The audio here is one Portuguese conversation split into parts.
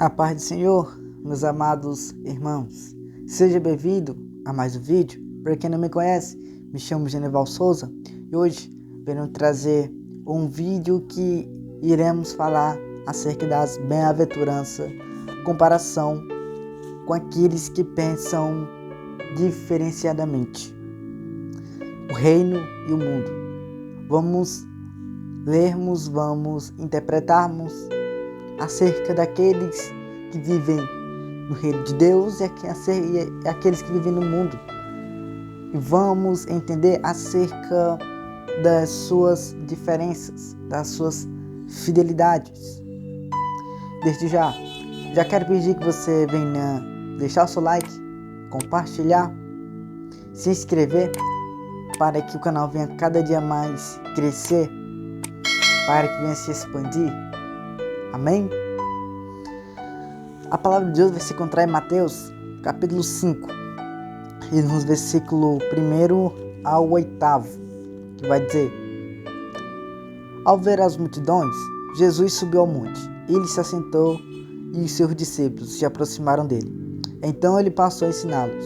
A paz do Senhor, meus amados irmãos. Seja bem-vindo a mais um vídeo. Para quem não me conhece, me chamo Genival Souza e hoje venho trazer um vídeo que iremos falar acerca das bem-aventuranças, comparação com aqueles que pensam diferenciadamente. O reino e o mundo. Vamos lermos, vamos interpretarmos acerca daqueles que vivem no reino de Deus e aqueles que vivem no mundo. E vamos entender acerca das suas diferenças, das suas fidelidades. Desde já quero pedir que você venha deixar o seu like, compartilhar, se inscrever para que o canal venha cada dia mais crescer, para que venha se expandir. Amém? A palavra de Deus vai se encontrar em Mateus, capítulo 5, e nos versículos 1 ao 8, que vai dizer: Ao ver as multidões, Jesus subiu ao monte. Ele se assentou e os seus discípulos se aproximaram dele. Então ele passou a ensiná-los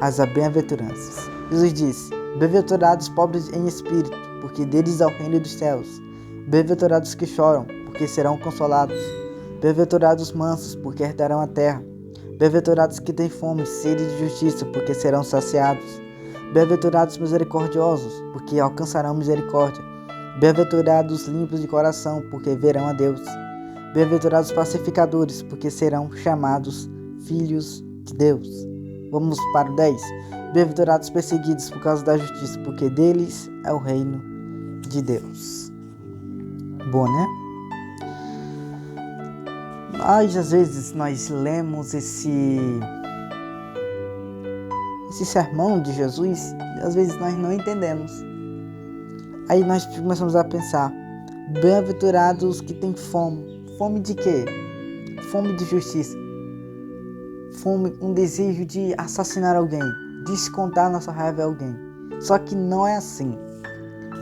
as bem-aventuranças. Jesus disse: Bem-aventurados os pobres em espírito, porque deles é o reino dos céus. Bem-aventurados os que choram, porque serão consolados. Bem-aventurados os mansos, porque herdarão a terra. Bem-aventurados que têm fome e sede de justiça, porque serão saciados. Bem-aventurados os misericordiosos, porque alcançarão misericórdia. Bem-aventurados os limpos de coração, porque verão a Deus. Bem-aventurados os pacificadores, porque serão chamados filhos de Deus. Vamos para o 10. Bem-aventurados os perseguidos por causa da justiça, porque deles é o reino de Deus. Bom, né? Às vezes nós lemos esse sermão de Jesus e às vezes nós não entendemos. Aí nós começamos a pensar: bem-aventurados que têm fome. Fome de quê? Fome de justiça. Fome, um desejo de assassinar alguém, descontar nossa raiva a alguém. Só que não é assim.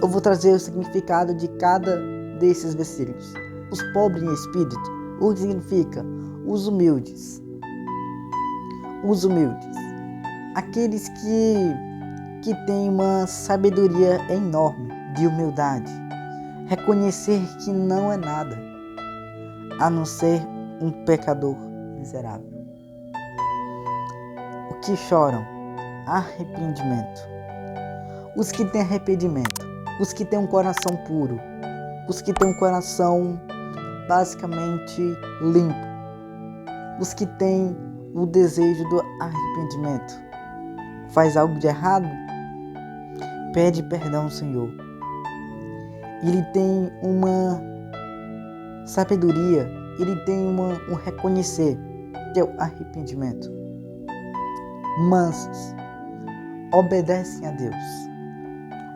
Eu vou trazer o significado de cada desses versículos. Os pobres em espírito. O que significa? Os humildes. Os humildes. Aqueles que têm uma sabedoria enorme de humildade. Reconhecer que não é nada, a não ser um pecador miserável. O que choram? Arrependimento. Os que têm arrependimento. Os que têm um coração puro. Os que têm um coração basicamente limpo. Os que têm o desejo do arrependimento. Faz algo de errado? Pede perdão ao Senhor. Ele tem uma sabedoria, ele tem um reconhecer, que é o arrependimento. Mansos, obedecem a Deus.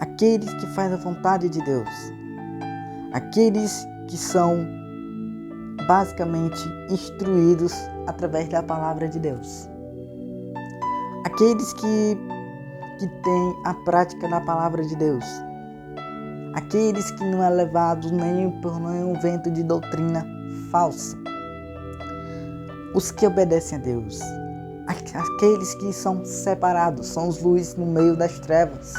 Aqueles que fazem a vontade de Deus. Aqueles que são basicamente instruídos através da palavra de Deus. Aqueles que têm a prática na palavra de Deus. Aqueles que não é levados nem por nenhum vento de doutrina falsa. Os que obedecem a Deus. Aqueles que são separados, são os luzes no meio das trevas.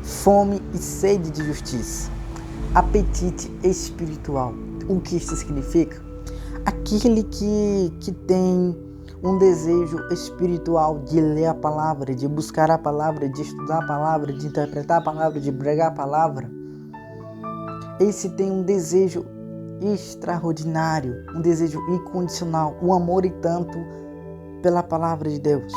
Fome e sede de justiça. Apetite espiritual. O que isso significa? Aquele que tem um desejo espiritual de ler a palavra, de buscar a palavra, de estudar a palavra, de interpretar a palavra, de pregar a palavra. Esse tem um desejo extraordinário, um desejo incondicional, um amor e tanto pela palavra de Deus.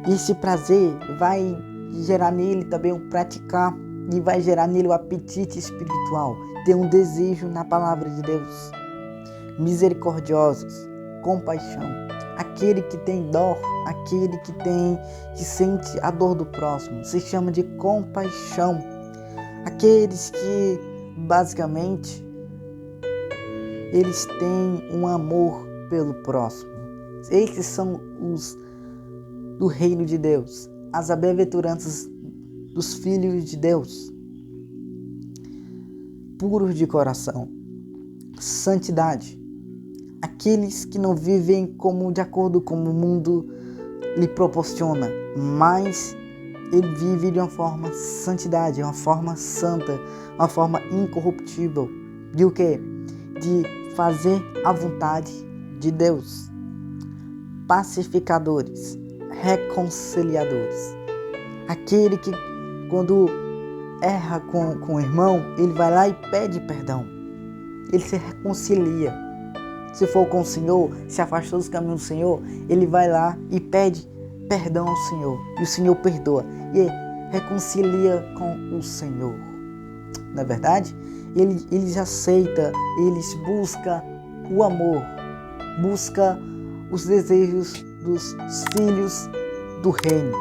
Esse prazer vai gerar nele também um praticar e vai gerar nele o apetite espiritual, ter um desejo na palavra de Deus. Misericordiosos, compaixão, aquele que tem dó, aquele que sente a dor do próximo, se chama de compaixão. Aqueles que basicamente eles têm um amor pelo próximo. Esses são os do reino de Deus, as bem-aventuranças dos filhos de Deus, puros de coração. santidade. Aqueles que não vivem de acordo com o mundo lhe proporciona, mas ele vive de uma forma santidade, uma forma santa, uma forma incorruptível. De o quê? De fazer a vontade de Deus. Pacificadores, reconciliadores. Aquele que quando erra com o irmão, ele vai lá e pede perdão. Ele se reconcilia. Se for com o Senhor, se afastou dos caminhos do Senhor, ele vai lá e pede perdão ao Senhor. E o Senhor perdoa. E reconcilia com o Senhor. Na verdade, eles aceitam, eles buscam o amor, buscam os desejos dos filhos do reino,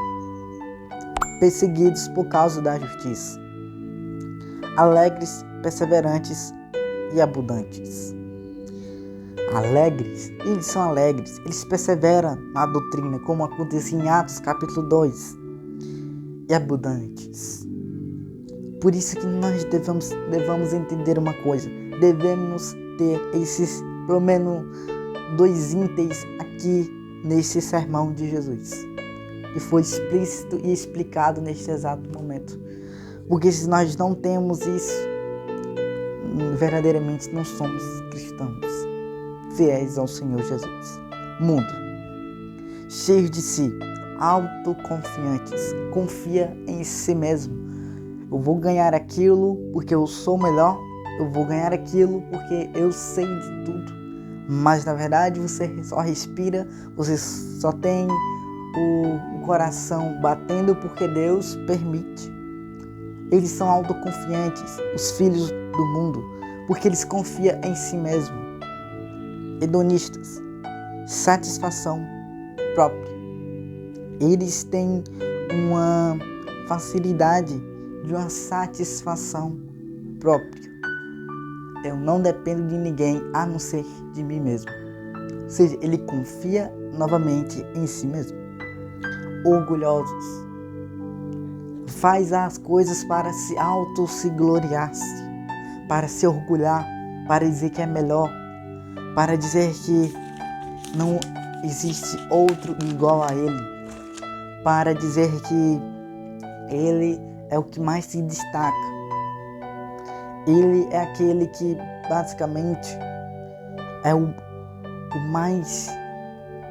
perseguidos por causa da justiça. Alegres, perseverantes e abundantes. Alegres, eles são alegres, eles perseveram na doutrina, como acontece em Atos capítulo 2, e abundantes. Por isso que nós devemos entender uma coisa, devemos ter esses, pelo menos, 2 itens aqui nesse sermão de Jesus, que foi explícito e explicado neste exato momento. Porque se nós não temos isso, verdadeiramente não somos cristãos fiéis ao Senhor Jesus. Mundo, cheio de si, autoconfiantes, confia em si mesmo. Eu vou ganhar aquilo porque eu sou melhor, eu vou ganhar aquilo porque eu sei de tudo. Mas na verdade você só respira, você só tem o coração batendo porque Deus permite. Eles são autoconfiantes, os filhos do mundo, porque eles confiam em si mesmo. Hedonistas, satisfação própria. Eles têm uma facilidade de uma satisfação própria. Eu não dependo de ninguém a não ser de mim mesmo. Ou seja, ele confia novamente em si mesmo. Orgulhosos. Faz as coisas para se gloriar-se, para se orgulhar, para dizer que é melhor, para dizer que não existe outro igual a ele, para dizer que ele é o que mais se destaca. Ele é aquele que basicamente é o mais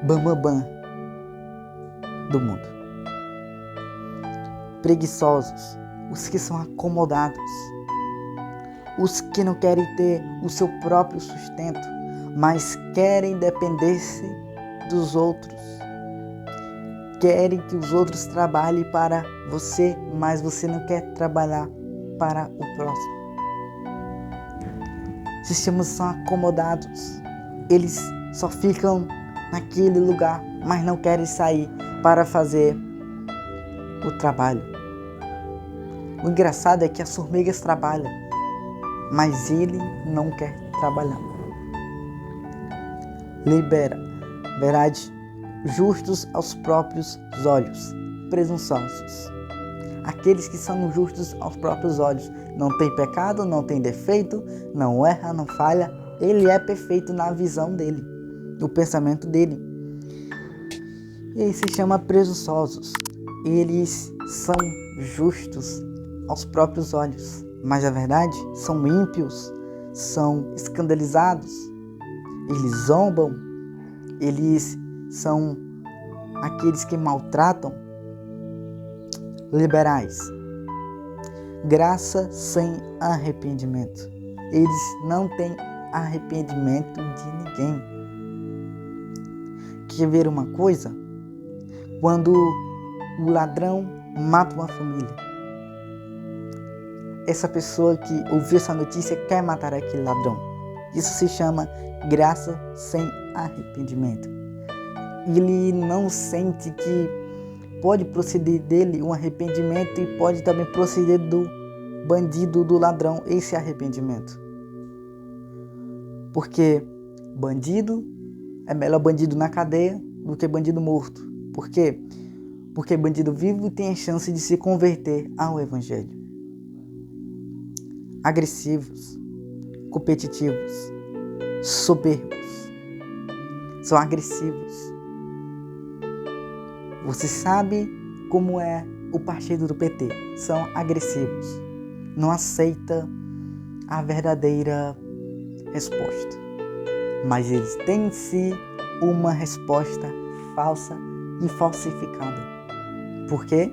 bambambam do mundo. Preguiçosos, os que são acomodados, os que não querem ter o seu próprio sustento, mas querem depender-se dos outros. Querem que os outros trabalhem para você, mas você não quer trabalhar para o próximo. Sistemas são acomodados. Eles só ficam naquele lugar, mas não querem sair para fazer o trabalho. O engraçado é que as formigas trabalham, mas ele não quer trabalhar. Verdade, justos aos próprios olhos, presunçosos. Aqueles que são justos aos próprios olhos, não tem pecado, não tem defeito, não erra, não falha, ele é perfeito na visão dele, no pensamento dele. Ele se chama presunçosos. Eles são justos aos próprios olhos, mas na verdade são ímpios, são escandalizados, eles zombam, eles são aqueles que maltratam. Liberais, graça sem arrependimento. Eles não têm arrependimento de ninguém. Quer ver uma coisa? Quando o ladrão mata uma família, essa pessoa que ouviu essa notícia quer matar aquele ladrão. Isso se chama graça sem arrependimento. Ele não sente que pode proceder dele um arrependimento e pode também proceder do bandido, do ladrão, esse arrependimento. Porque bandido é melhor bandido na cadeia do que bandido morto. Por quê? Porque bandido vivo tem a chance de se converter ao evangelho. Agressivos, competitivos. soberbos, são agressivos. Você sabe como é o partido do PT? São agressivos, não aceita a verdadeira resposta, mas eles têm em si uma resposta falsa e falsificada. Por quê?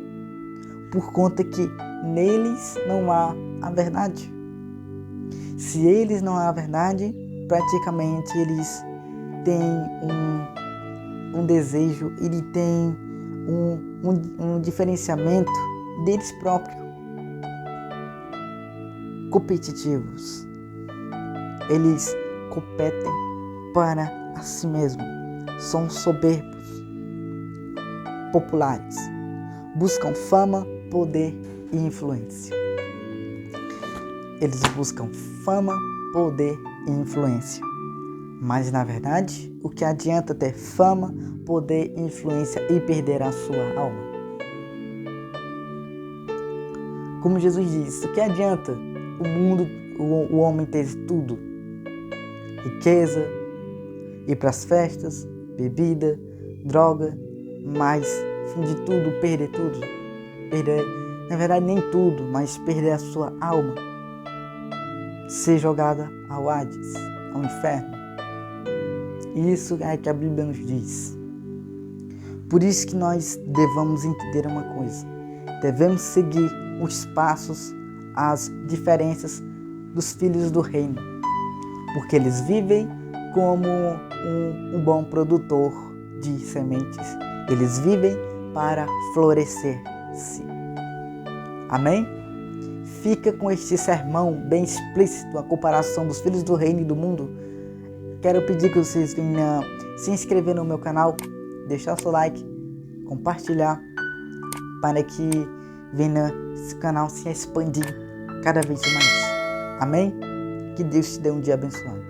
Por conta que neles não há a verdade. Se eles não há a verdade, praticamente eles têm um desejo, ele tem um diferenciamento deles próprios, competitivos. Eles competem para a si mesmos, são soberbos, populares, buscam fama, poder e influência. Eles buscam fama, poder e influência. Mas, na verdade, o que adianta ter fama, poder e influência e perder a sua alma? Como Jesus disse, o que adianta o mundo, o homem ter tudo? Riqueza, ir para as festas, bebida, droga, mas, fim de tudo, perder tudo. Perder, na verdade, nem tudo, mas perder a sua alma. Ser jogada ao Hades, ao inferno. Isso é que a Bíblia nos diz. Por isso que nós devemos entender uma coisa. Devemos seguir os passos, as diferenças dos filhos do reino. Porque eles vivem como um bom produtor de sementes. Eles vivem para florescer-se. Amém? Fica com este sermão bem explícito, a comparação dos filhos do reino e do mundo. Quero pedir que vocês venham se inscrever no meu canal, deixar seu like, compartilhar, para que venha esse canal se expandir cada vez mais. Amém? Que Deus te dê um dia abençoado.